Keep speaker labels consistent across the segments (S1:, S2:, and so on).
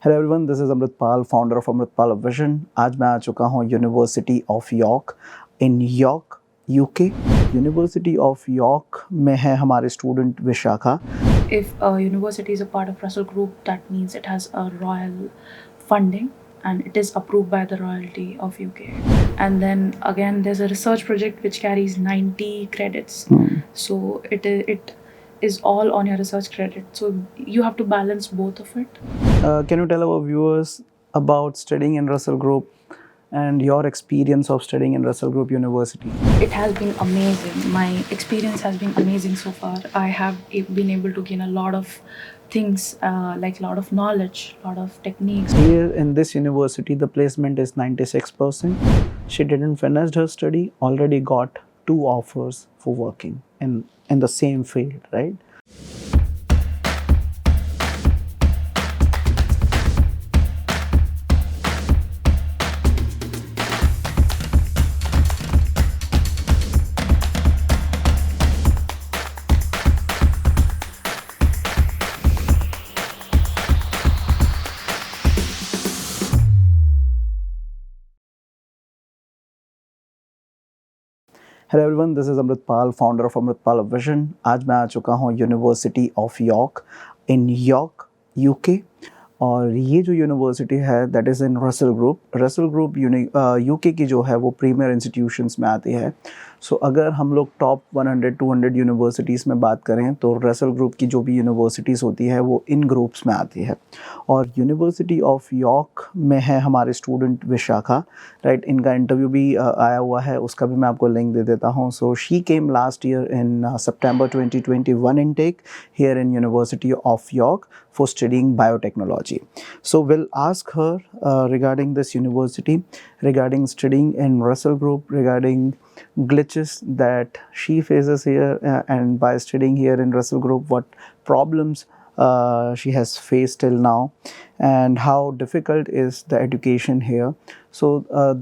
S1: Hello everyone, this is Amritpal, founder of Amritpal vision. आज मैं आ चुका हूँ university of York in York, UK. University of York में है हमारे student Vishakha.
S2: If a university is a part of Russell Group, that means it has a royal funding and it is approved by the royalty of UK. And then again, there's a research project which carries 90 credits. So it is all on your research credit. So you have to balance both of it.
S1: Can you tell our viewers about studying in Russell Group and your experience of studying in Russell Group University?
S2: It has been amazing. My experience has been amazing so far. I have been able to gain a lot of things, like a lot of knowledge, a lot of techniques.
S1: Here in this university, the placement is 96%. She didn't finish her study, already got 2 offers for working in the same field, right? Hello everyone, this is Amritpal, founder of Amritpal vision. आज मैं आ चुका हूँ university of York in York, UK. और ये जो university है that is in Russell group UK की जो है वो प्रीमियर इंस्टीट्यूशंस में आती है। सो अगर हम लोग टॉप 100-200 यूनिवर्सिटीज़ में बात करें तो रसल ग्रुप की जो भी यूनिवर्सिटीज़ होती है वो इन ग्रुप्स में आती है। और यूनिवर्सिटी ऑफ यॉर्क में है हमारे स्टूडेंट विशाखा, राइट। इनका इंटरव्यू भी आया हुआ है, उसका भी मैं आपको लिंक दे देता हूँ। So she came last year in September 2021 intake here in University of York for studying biotechnology. So we'll ask her regarding this university, regarding studying in Russell Group, regarding glitches that she faces here, and by studying here in Russell Group, what problems she has faced till now, and how difficult is the education here. So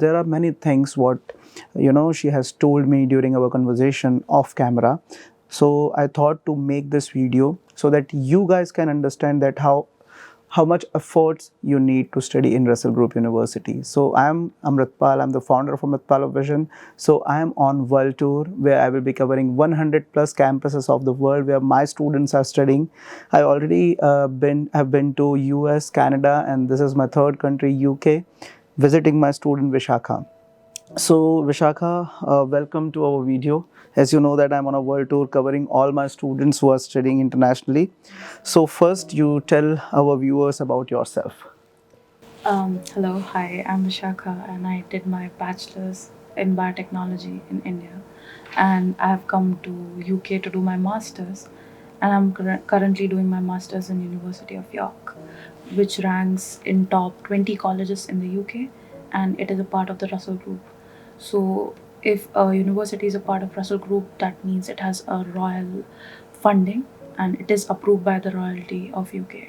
S1: there are many things what she has told me during our conversation off camera. So I thought to make this video so that you guys can understand that how much efforts you need to study in Russell Group University. So I am Amratpal, I'm the founder of Amratpal Vision. So I am on world tour where I will be covering 100 plus campuses of the world where my students are studying. I already have been to US, Canada, and this is my third country, UK, visiting my student Vishakha. So Vishakha, welcome to our video. As you know that I'm on a world tour covering all my students who are studying internationally. So first you tell our viewers about yourself.
S2: Hello, hi, I'm Vishakha and I did my bachelor's in biotechnology in India, and I have come to UK to do my master's, and I'm currently doing my master's in University of York, which ranks in top 20 colleges in the UK, and it is a part of the Russell Group. So if a university is a part of Russell Group, that means it has a royal funding and it is approved by the royalty of UK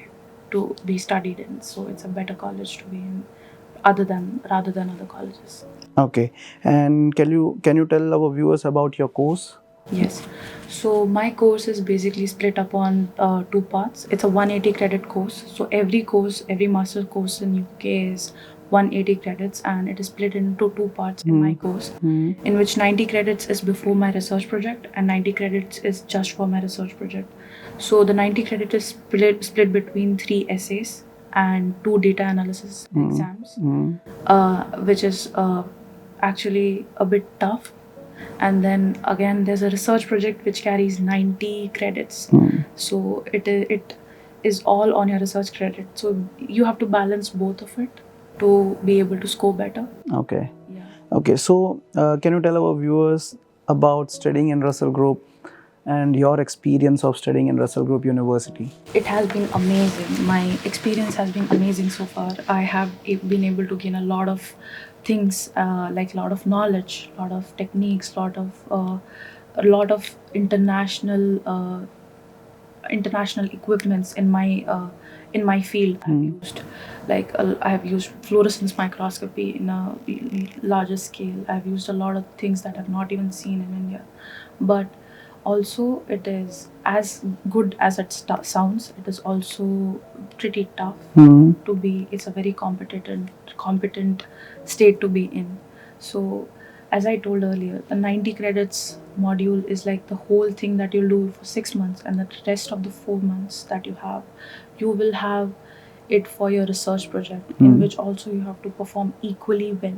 S2: to be studied in. So it's a better college to be in rather than other colleges.
S1: Okay, and can you tell our viewers about your course?
S2: Yes. So my course is basically split up on 2 parts. It's a 180 credit course. So every master course in UK is 180 credits, and it is split into 2 parts in my course, in which 90 credits is before my research project and 90 credits is just for my research project. So the 90 credit is split between 3 essays and 2 data analysis exams, which is actually a bit tough. And then again, there's a research project which carries 90 credits. So it is all on your research credit. So you have to balance both of it to be able to score better.
S1: Okay.
S2: Yeah.
S1: Okay, so can you tell our viewers about studying in Russell Group and your experience of studying in Russell Group University?
S2: It has been amazing. My experience has been amazing so far. I have been able to gain a lot of things, like a lot of knowledge, a lot of techniques, a lot of international equipments in my field. I've used I have used fluorescence microscopy in a larger scale. I've used a lot of things that I've not even seen in India, but also it is as good as it sounds. It is also pretty tough
S1: Hmm.
S2: to be. It's a very competent state to be in. So as I told earlier, the 90 credits module is like the whole thing that you'll do for 6 months, and the rest of the 4 months that you will have it for your research project, in which also you have to perform equally well.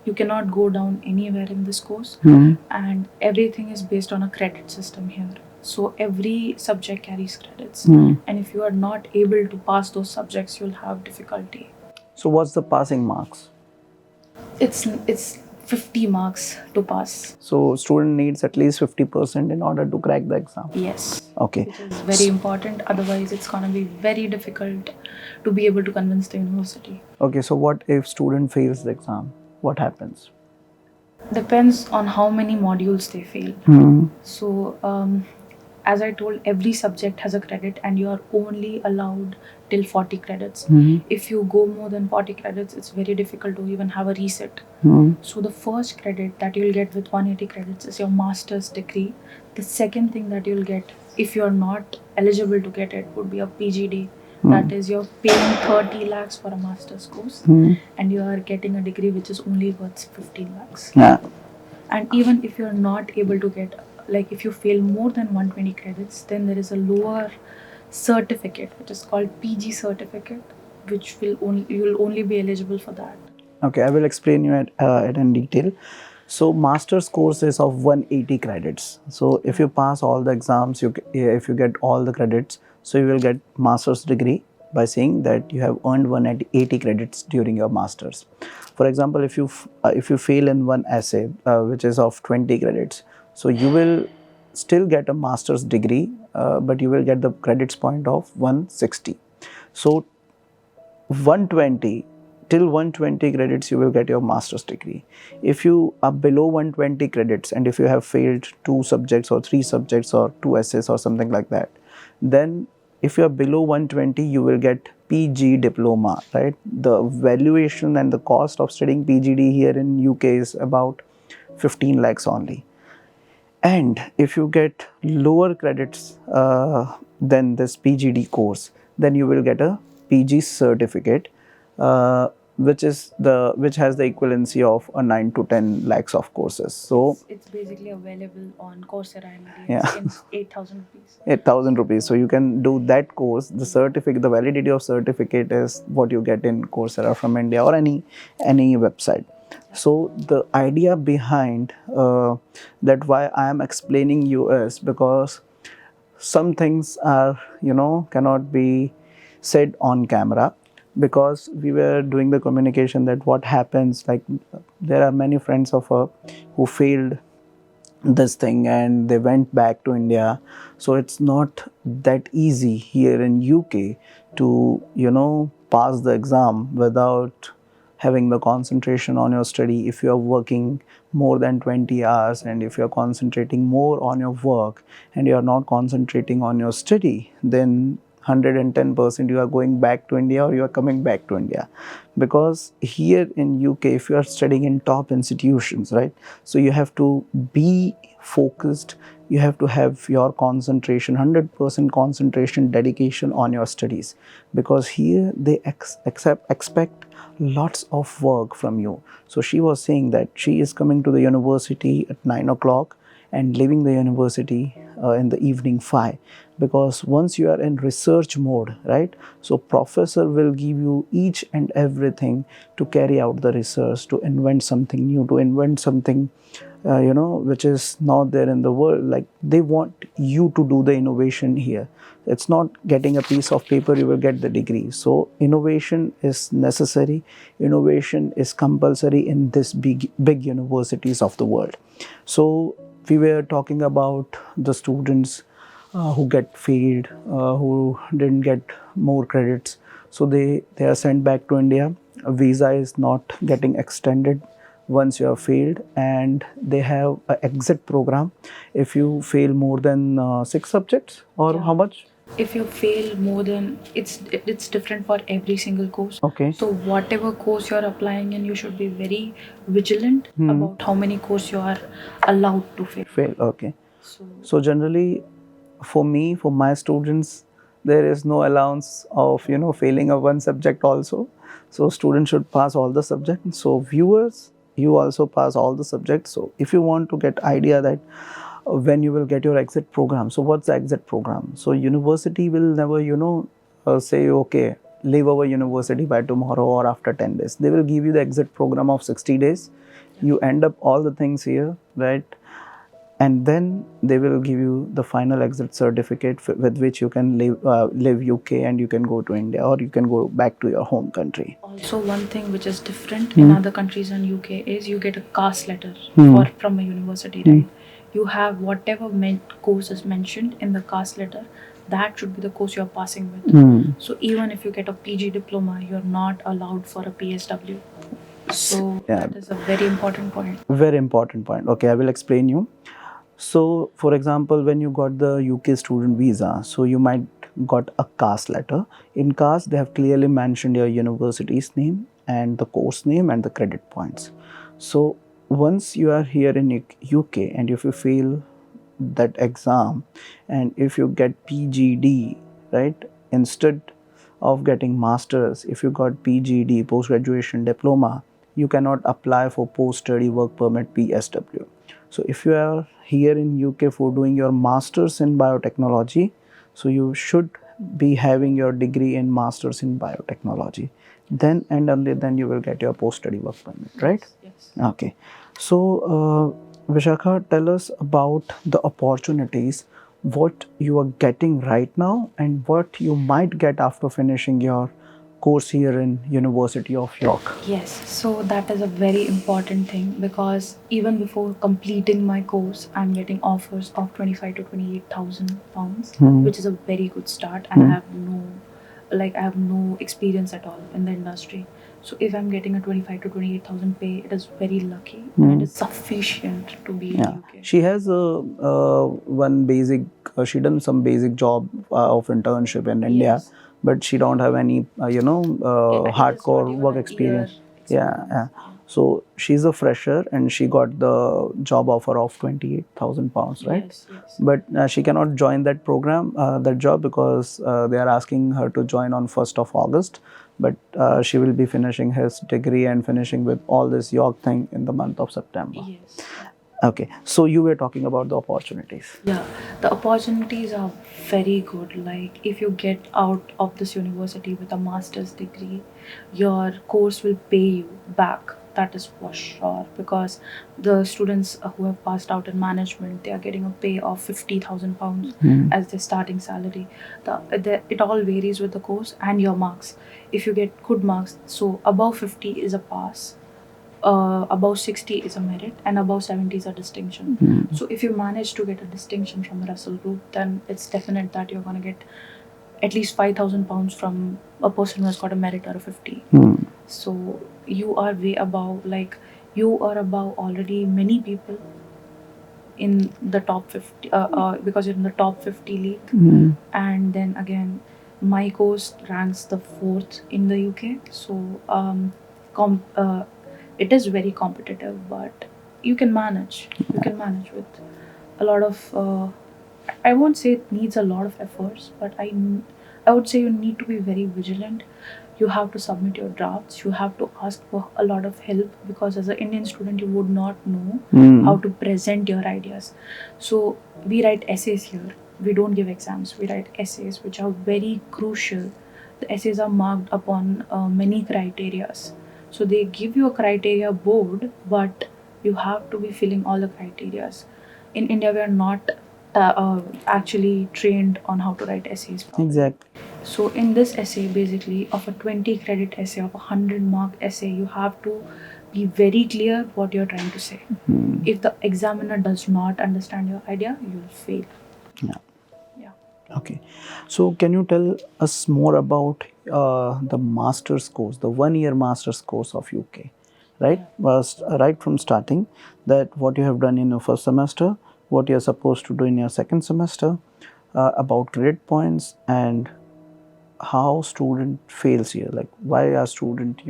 S2: You cannot go down anywhere in this course, and everything is based on a credit system here. So every subject carries credits, and if you are not able to pass those subjects, you'll have difficulty.
S1: So what's the passing marks?
S2: It's 50 marks to pass.
S1: So student needs at least 50% in order to crack the exam.
S2: Yes.
S1: Okay.
S2: Which is very important. Otherwise, it's gonna be very difficult to be able to convince the university.
S1: Okay, so what if student fails the exam? What happens?
S2: Depends on how many modules they fail. So, as I told, every subject has a credit, and you are only allowed till 40 credits. If you go more than 40 credits, it's very difficult to even have a reset. So the first credit that you'll get with 180 credits is your master's degree. The second thing that you'll get, if you're not eligible to get it, would be a PGD. That is, you're paying 30 lakhs for a master's course, and you are getting a degree which is only worth 15 lakhs.
S1: Yeah.
S2: And even if you're not able to get, like if you fail more than 120 credits, then there is a lower certificate which is called PG certificate, which you'll only be eligible for that.
S1: Okay, I will explain you it in detail. So master's course is of 180 credits. So if you pass all the exams, if you get all the credits, so you will get master's degree by saying that you have earned 180 credits during your masters. For example, if you fail in one essay, which is of 20 credits, so you will still get a master's degree, but you will get the credits point of 160. So 120 till 120 credits you will get your master's degree. If you are below 120 credits and if you have failed 2 subjects or 3 subjects or 2 essays or something like that, then if you are below 120 you will get PG diploma, right? The valuation and the cost of studying PGD here in UK is about 15 lakhs only. And if you get lower credits than this PGD course, then you will get a PG certificate, which has the equivalency of a 9 to 10 lakhs of courses. So
S2: it's basically available on Coursera and
S1: Yeah.
S2: in 8,000 rupees.
S1: 8,000 rupees. So you can do that course. The certificate, the validity of certificate is what you get in Coursera from India or any website. So the idea behind that why I am explaining you is because some things are cannot be said on camera, because we were doing the communication that what happens, like there are many friends of her who failed this thing and they went back to India. So it's not that easy here in UK to pass the exam without having the concentration on your study. If you are working more than 20 hours and if you are concentrating more on your work and you are not concentrating on your study, then 110% you are going back to India or you are coming back to India. Because here in UK, if you are studying in top institutions, right, so you have to be focused, you have to have your concentration, 100% concentration, dedication on your studies, because here they expect lots of work from you. So she was saying that she is coming to the university at 9 o'clock and leaving the university in the evening 5, because once you are in research mode, right, so professor will give you each and everything to carry out the research, to invent something new, to invent something which is not there in the world. Like they want you to do the innovation here. It's not getting a piece of paper you will get the degree. So innovation is necessary, innovation is compulsory in this big universities of the world. So we were talking about the students who get failed, who didn't get more credits. So they are sent back to India. A visa is not getting extended once you have failed, and they have an exit program. If you fail more than 6 subjects, or how much?
S2: If you fail more than, it's different for every single course.
S1: Okay.
S2: So whatever course you're applying in, you should be very vigilant about how many course you are allowed to fail.
S1: Okay. So generally, for my students, there is no allowance of failing a one subject also. So students should pass all the subjects. So viewers, you also pass all the subjects. So if you want to get idea that when you will get your exit program, so what's the exit program? So university will never say okay, leave our university by tomorrow or after 10 days. They will give you the exit program of 60 days. You end up all the things here, right? And then they will give you the final exit certificate with which you can live UK, and you can go to India, or you can go back to your home country.
S2: Also, one thing which is different in other countries and UK is you get a cast letter from a university, right? You have whatever course is mentioned in the cast letter, that should be the course you're passing with. So even if you get a PG diploma, you're not allowed for a PSW. So that is a very important point.
S1: Very important point. Okay, I will explain you. So, for example, when you got the UK student visa, so you might got a caste letter. In caste, they have clearly mentioned your university's name and the course name and the credit points. So, once you are here in UK and if you fail that exam, and if you get PGD, right, instead of getting masters, if you got PGD, post graduation diploma, you cannot apply for post study work permit PSW. So if you are here in UK for doing your masters in biotechnology, so you should be having your degree in masters in biotechnology. Then and only then you will get your post study work permit, right?
S2: Yes.
S1: Okay. So Vishakha, tell us about the opportunities, what you are getting right now and what you might get after finishing your course here in University of York.
S2: Yes, so that is a very important thing, because even before completing my course, I'm getting offers of 25 to 28,000 pounds, which is a very good start, and I have no experience at all in the industry. So if I'm getting a 25 to 28,000 pay, it is very lucky, and it is sufficient to be in UK.
S1: She has one basic. She done some basic job of internship in India,
S2: Yes.
S1: but she don't have any hardcore work experience. Yeah. So she's a fresher and she got the job offer of 28,000 pounds, right?
S2: Yes.
S1: But she cannot join that program, that job, because they are asking her to join on 1st of August. But she will be finishing his degree and finishing with all this York thing in the month of September.
S2: Yes.
S1: Okay, so you were talking about the opportunities.
S2: Yeah, the opportunities are very good. Like, if you get out of this university with a master's degree, your course will pay you back. That is for sure, because the students who have passed out in management, they are getting a pay of 50,000 pounds as their starting salary. It all varies with the course and your marks. If you get good marks, so above 50 is a pass, above 60 is a merit, and above 70 is a distinction. So if you manage to get a distinction from the Russell Group, then it's definite that you're going to get at least 5,000 pounds from a person who has got a merit or a 50. So you are way above, like, you are above already many people in the top 50, because you're in the top 50 league. And then again, my course ranks the 4th in the UK. So it is very competitive, but you can manage. You can manage with a lot of, I won't say it needs a lot of efforts, but I would say you need to be very vigilant. You have to submit your drafts. You have to ask for a lot of help, because as an Indian student, you would not know how to present your ideas. So we write essays here. We don't give exams. We write essays, which are very crucial. The essays are marked upon many criterias. So they give you a criteria board, but you have to be filling all the criterias. In India, we are not actually trained on how to write essays properly.
S1: Exactly.
S2: So in this essay, basically, of a 20 credit essay, of a 100 mark essay, you have to be very clear what you're trying to say. If the examiner does not understand your idea, you'll fail.
S1: Yeah.
S2: Okay.
S1: So can you tell us more about the master's course, the 1-year master's course of UK, right? Right from starting, that what you have done in your first semester, what you are supposed to do in your second semester, about credit points, and how student fails here, like why a student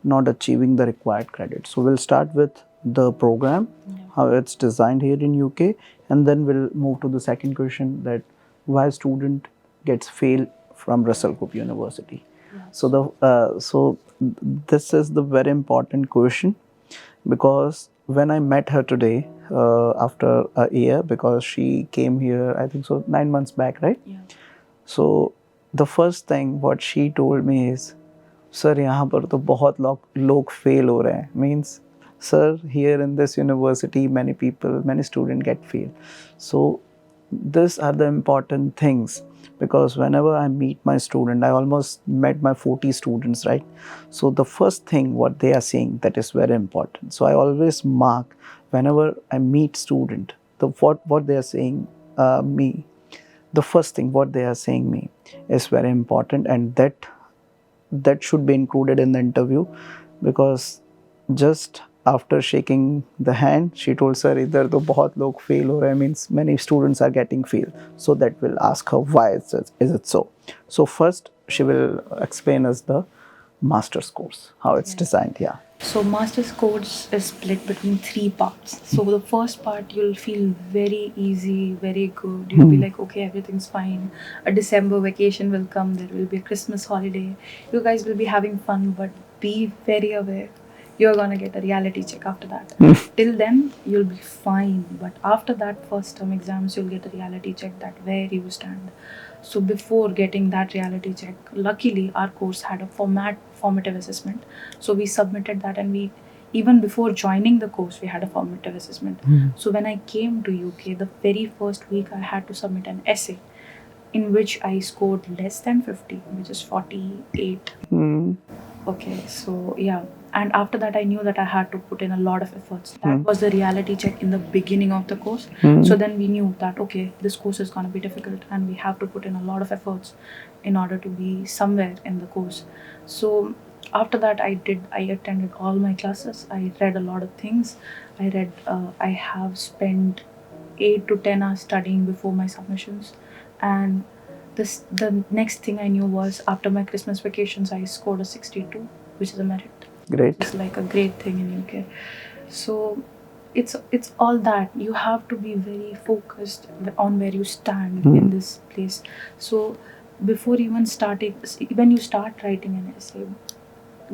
S1: not achieving the required credit. So we'll start with the program, how it's designed here in UK, and then we'll move to the second question, that why student gets fail from Russell Group University?
S2: Yes.
S1: So this is the very important question, because when I met her today, after a year, because she came here, I think so 9 months back, right?
S2: Yeah.
S1: So the first thing what she told me is, sir यहाँ पर तो बहुत लोग fail हो रहे हैं, means sir here in this university many people many student get fail. So these are the important things, because whenever I meet my student, I almost met my 40 students, right? So the first thing what they are saying, that is very important. So I always mark whenever I meet student, what they are saying me, the first thing what they are saying me is very important, and that should be included in the interview. Because just after shaking the hand, she told, sir idhar to bahut log fail ho rahe, means many students are getting fail. So that will ask her why is it so. So first she will explain us the master's course, how it's designed. Yeah.
S2: So master's course is split between 3 parts. So the first part you'll feel very easy, very good. You'll be like, okay, everything's fine. A December vacation will come. There will be a Christmas holiday. You guys will be having fun, but be very aware. You're gonna get a reality check after that. Till then, you'll be fine. But after that first term exams, you'll get a reality check that where you stand. So before getting that reality check, luckily our course had a formative assessment. So we submitted that, and we, even before joining the course, we had a formative assessment. So when I came to UK, the very first week I had to submit an essay in which I scored less than 50, which is 48. Okay, so yeah. And after that, I knew that I had to put in a lot of efforts. That was the reality check in the beginning of the course. So then we knew that, okay, this course is going to be difficult and we have to put in a lot of efforts in order to be somewhere in the course. So after that, I attended all my classes. I read a lot of things. I have spent 8 to 10 hours studying before my submissions. And the next thing I knew was, after my Christmas vacations, I scored a 62, which is a merit.
S1: Great.
S2: It's like a great thing in UK. So it's all that. You have to be very focused on where you stand in this place. So before even starting, when you start writing an essay,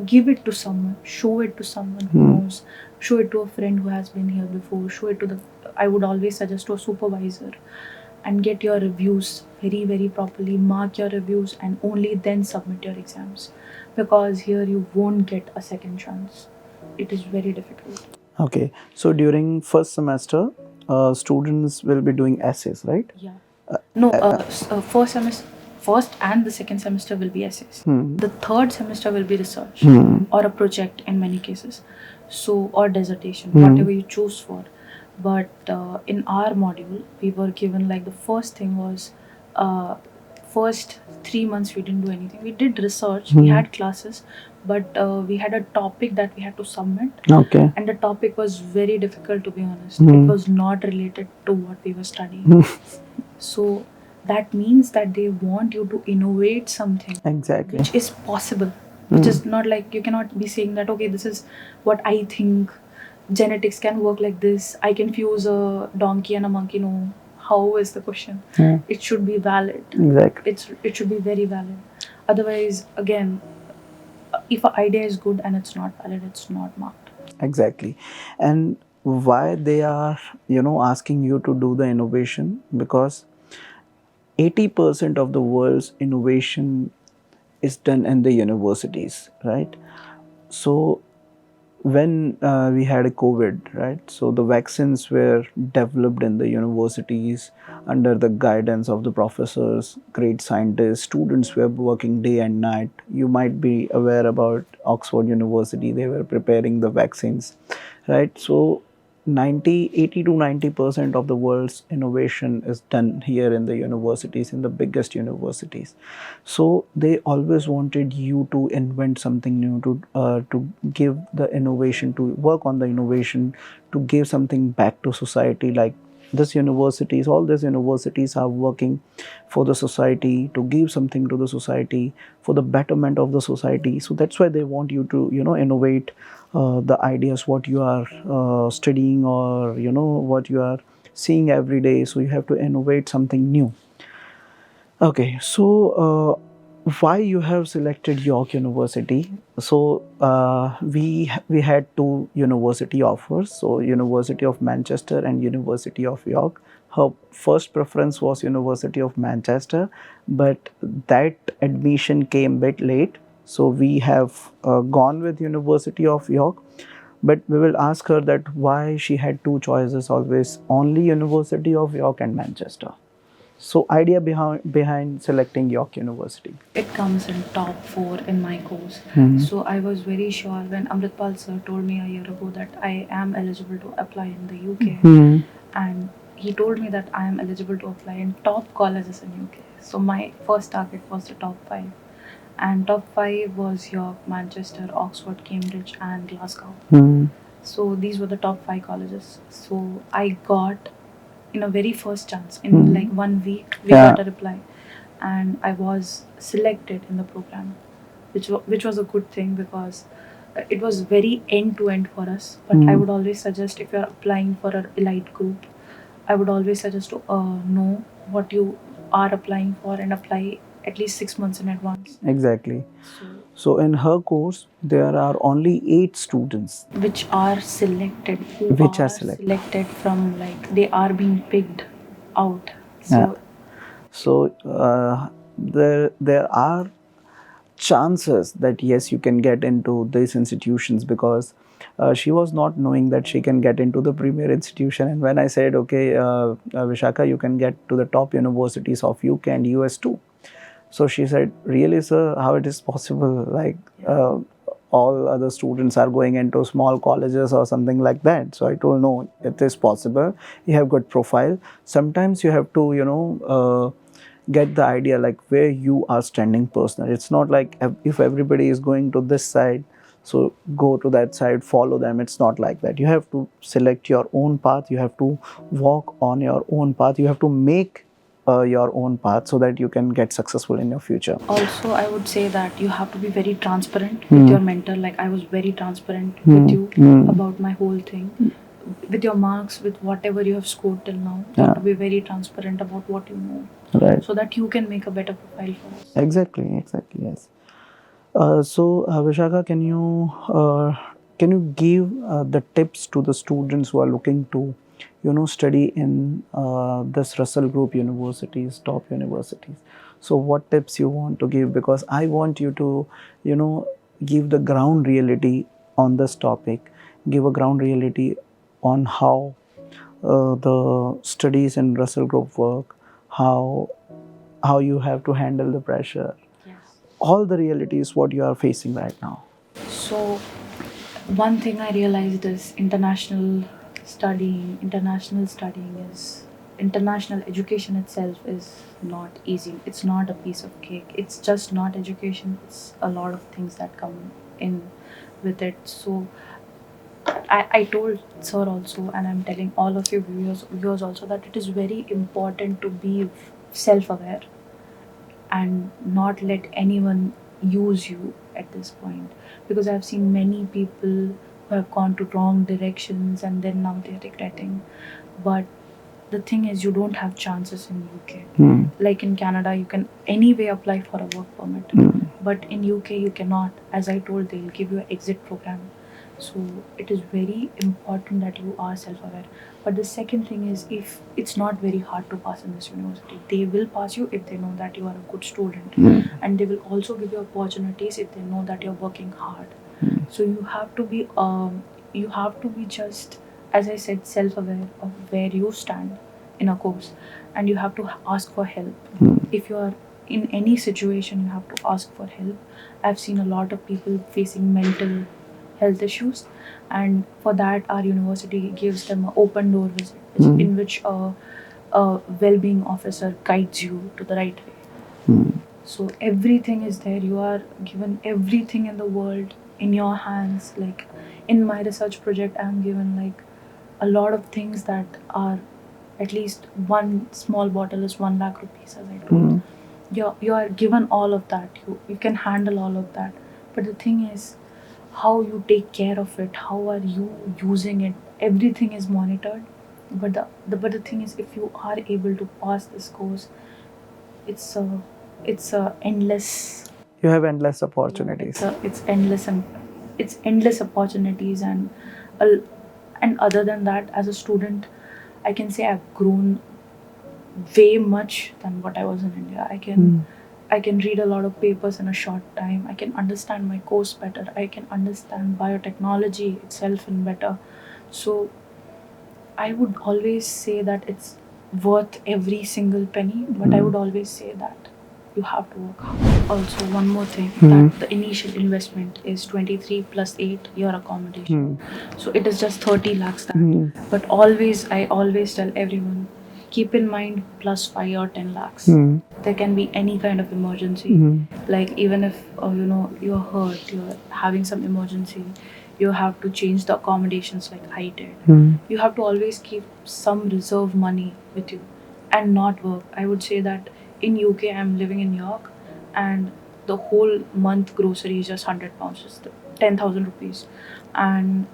S2: give it to someone, show it to someone who knows, show it to a friend who has been here before, show it to the, I would always suggest, to a supervisor, and get your reviews very, very properly. Mark your reviews and only then submit your exams, because here you won't get a second chance. It is very difficult.
S1: Okay, so during first semester, students will be doing essays, right?
S2: Yeah. No, first and the second semester will be essays. The third semester will be research or a project in many cases. So, or dissertation, whatever you choose for. But in our module, we were given, like, the first thing was, first 3 months we didn't do anything. We did research, we had classes, but we had a topic that we had to submit.
S1: Okay.
S2: And the topic was very difficult, to be honest. It was not related to what we were studying. So that means that they want you to innovate something.
S1: Exactly.
S2: Which is possible. Which is not like, you cannot be saying that, okay, this is what I think. Genetics can work like this. I can fuse a donkey and a monkey. No. How is the question? It should be valid.
S1: Exactly.
S2: It should be very valid. Otherwise, again, if an idea is good and it's not valid, it's not marked.
S1: Exactly. And why they are, asking you to do the innovation? Because 80% of the world's innovation is done in the universities, right? So when we had a COVID, right? So the vaccines were developed in the universities under the guidance of the professors, great scientists. Students were working day and night. You might be aware about Oxford University. They were preparing the vaccines, right? So 80 to 90% of the world's innovation is done here in the universities, in the biggest universities. So they always wanted you to invent something new, to give the innovation, to work on the innovation, to give something back to society. Like all these universities are working for the society, to give something to the society, for the betterment of the society. So that's why they want you to, innovate the ideas what you are studying, or what you are seeing every day. So you have to innovate something new. Okay, so why you have selected York University? So we had two university offers. So University of Manchester and University of York. Her first preference was University of Manchester, but that admission came bit late. So we have gone with University of York. But we will ask her that why she had two choices always, only University of York and Manchester. So idea behind selecting York University.
S2: It comes in top 4 in my course. So I was very sure when Amratpal sir told me a year ago that I am eligible to apply in the UK, and he told me that I am eligible to apply in top colleges in UK. So my first target was the top 5, and top 5 was York, Manchester, Oxford, Cambridge, and Glasgow. So these were the top 5 colleges. So I got in a very first chance in like 1 week we got a reply, and I was selected in the program, which was a good thing because it was very end to end for us. But I would always suggest, if you're applying for an elite group, I would always suggest to know what you are applying for and apply at least 6 months in advance.
S1: Exactly.
S2: So
S1: So in her course, there are only 8 students
S2: which are selected, who
S1: which are
S2: are
S1: selected.
S2: selected from, like, they are being picked out.
S1: Yeah.
S2: So
S1: So there are chances that yes, you can get into these institutions because she was not knowing that she can get into the premier institution. And when I said, okay, Vishaka, you can get to the top universities of UK and US too. So she said, really, sir, how it is possible? Like, all other students are going into small colleges or something like that. So I told, no, it is possible. You have good profile. Sometimes you have to, get the idea like where you are standing personally. It's not like if everybody is going to this side, so go to that side, follow them. It's not like that. You have to select your own path. You have to walk on your own path. You have to make your own path so that you can get successful in your future.
S2: also, I would say that you have to be very transparent with your mentor. Like, I was very transparent with you about my whole thing, with your marks, with whatever you have scored till now. You have to be very transparent about what you know,
S1: Right.
S2: so that you can make a better profile for us.
S1: Exactly, yes. So, Vishaka, can you give the tips to the students who are looking to, study in this Russell Group universities, top universities? So, what tips you want to give? Because I want you to, give the ground reality on this topic, give a ground reality on how the studies in Russell Group work, how you have to handle the pressure, all the realities what you are facing right now.
S2: So, one thing I realized is international education itself is not easy. It's not a piece of cake. It's just not education. It's a lot of things that come in with it. So I told sir also, and I'm telling all of you viewers also, that it is very important to be self-aware and not let anyone use you at this point, because I've seen many people who have gone to wrong directions and then now they're regretting. But the thing is, you don't have chances in UK. Like in Canada, you can anyway apply for a work permit, but in UK you cannot. As I told, they'll give you an exit program. So it is very important that you are self-aware. But the second thing is, if it's not very hard to pass in this university, they will pass you if they know that you are a good student, and they will also give you opportunities if they know that you're working hard. So you have to be just, as I said, self-aware of where you stand in a course, and you have to ask for help. If you are in any situation, you have to ask for help. I've seen a lot of people facing mental health issues, and for that our university gives them an open door visit, in which a well-being officer guides you to the right way. So everything is there. You are given everything in the world in your hands. Like in my research project, I'm given like a lot of things that are, at least one small bottle is 1 lakh rupees, as I told. You are given all of that. You can handle all of that. But the thing is, how you take care of it, how are you using it, everything is monitored. But the thing is, if you are able to pass this course, it's a endless.
S1: You have endless opportunities.
S2: It's endless, and it's endless opportunities, uh, and other than that, as a student, I can say I've grown way much than what I was in India. I can read a lot of papers in a short time. I can understand my course better. I can understand biotechnology itself in better. So I would always say that it's worth every single penny, but I would always say that you have to work hard. Also, one more thing, that the initial investment is 23 plus 8 year accommodation. So it is just 30 lakhs that. But I always tell everyone, keep in mind plus 5 or 10 lakhs. There can be any kind of emergency. Like even if you're hurt, you're having some emergency, you have to change the accommodations like I did. You have to always keep some reserve money with you and not work. I would say that in UK, I'm living in York, and the whole month grocery is just £100, just 10,000 rupees. And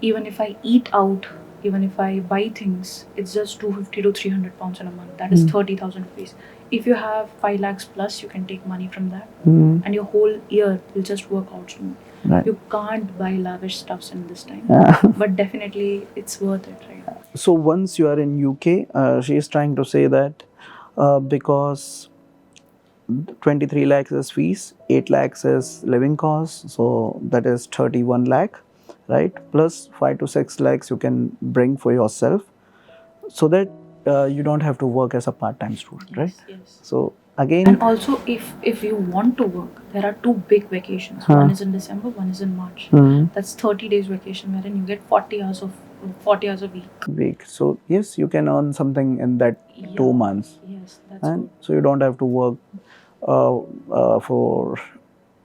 S2: even if I eat out, even if I buy things, it's just 250 to 300 pounds in a month. That is 30,000 rupees. If you have 5 lakhs plus, you can take money from that, and your whole year will just work out smooth.
S1: Right.
S2: You can't buy lavish stuffs in this time, but definitely it's worth it, right?
S1: So once you are in UK, she is trying to say that because 23 lakhs is fees, 8 lakhs is living costs, so that is 31 lakh, right? Plus 5 to 6 lakhs you can bring for yourself, so that you don't have to work as a part-time student, right?
S2: Yes.
S1: So again,
S2: And also, if you want to work, there are 2 big vacations. One is in December, one is in March. That's 30 days vacation, wherein you get 40 hours a week.
S1: So yes, you can earn something in that 2 months,
S2: Yes, that's
S1: and
S2: good.
S1: so you don't have to work for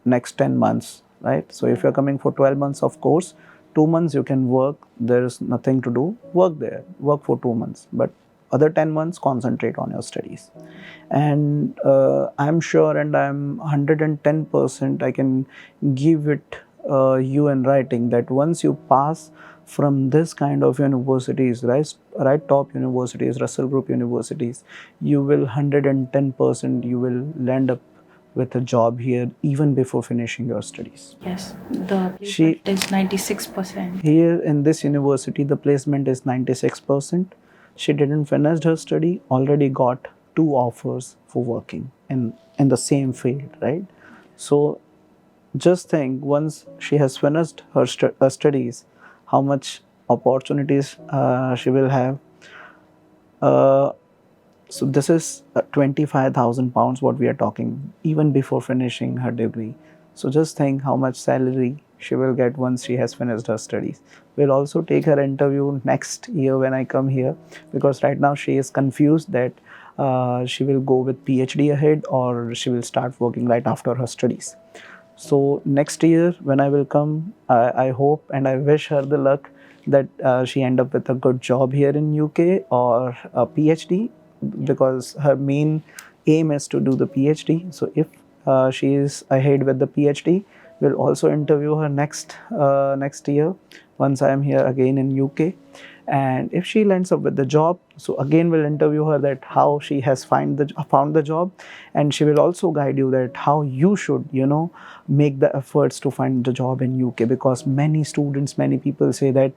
S1: next 10 months, right? So if you're coming for 12 months of course, 2 months you can work, there's nothing to do, work there, work for 2 months, but other 10 months concentrate on your studies. And I'm sure, and I'm 110% I can give it you in writing, that once you pass from this kind of universities, right, top universities, Russell Group universities, you will 110% you will land up with a job here even before finishing your studies.
S2: Yes, the placement is 96%.
S1: Here in this university, the placement is 96%. She didn't finish her study, already got 2 offers for working in the same field, right? So just think, once she has finished her studies, how much opportunities she will have. So this is 25,000 pounds what we are talking, even before finishing her degree. So just think how much salary she will get once she has finished her studies. We'll also take her interview next year when I come here, because right now she is confused that she will go with PhD ahead or she will start working right after her studies. So next year when I will come, I hope and I wish her the luck that she end up with a good job here in UK or a PhD, because her main aim is to do the PhD. So if she is ahead with the PhD, we'll also interview her next year once I am here again in UK. And if she lands up with the job, so again we'll interview her that how she has found the job, and she will also guide you that how you should make the efforts to find the job in UK, because many people say that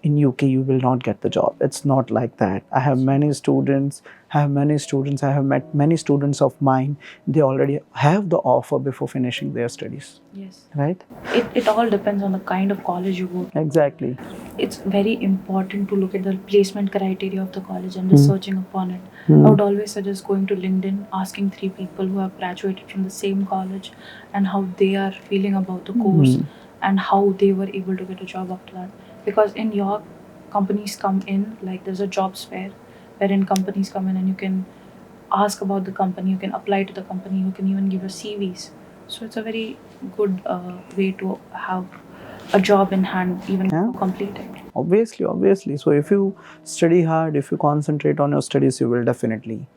S1: in UK you will not get the job. It's not like that. I have many students, I have met many students of mine, they already have the offer before finishing their studies.
S2: Yes.
S1: Right?
S2: It all depends on the kind of college you go to.
S1: Exactly.
S2: It's very important to look at the placement criteria of the college and researching upon it. I would always suggest going to LinkedIn, asking 3 people who have graduated from the same college and how they are feeling about the course and how they were able to get a job after that. Because in York, companies come in, like there's a jobs fair wherein companies come in and you can ask about the company, you can apply to the company, you can even give your CVs. So it's a very good way to have a job in hand even before completing.
S1: Obviously. So if you study hard, if you concentrate on your studies, you will definitely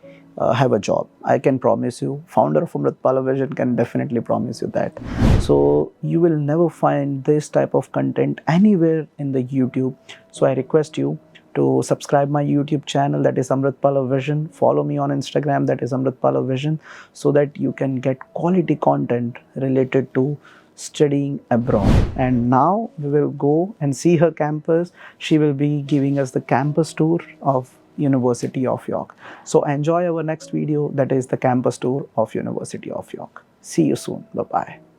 S1: have a job. I can promise you. Founder of Amratpal Vision can definitely promise you that. So you will never find this type of content anywhere in the YouTube. So I request you to subscribe my YouTube channel, that is Amratpal Vision. Follow me on Instagram, that is Amratpal Vision, so that you can get quality content related to studying abroad. And now we will go and see her campus. She will be giving us the campus tour of University of York. So enjoy our next video, that is the campus tour of University of York. See you soon. Bye bye.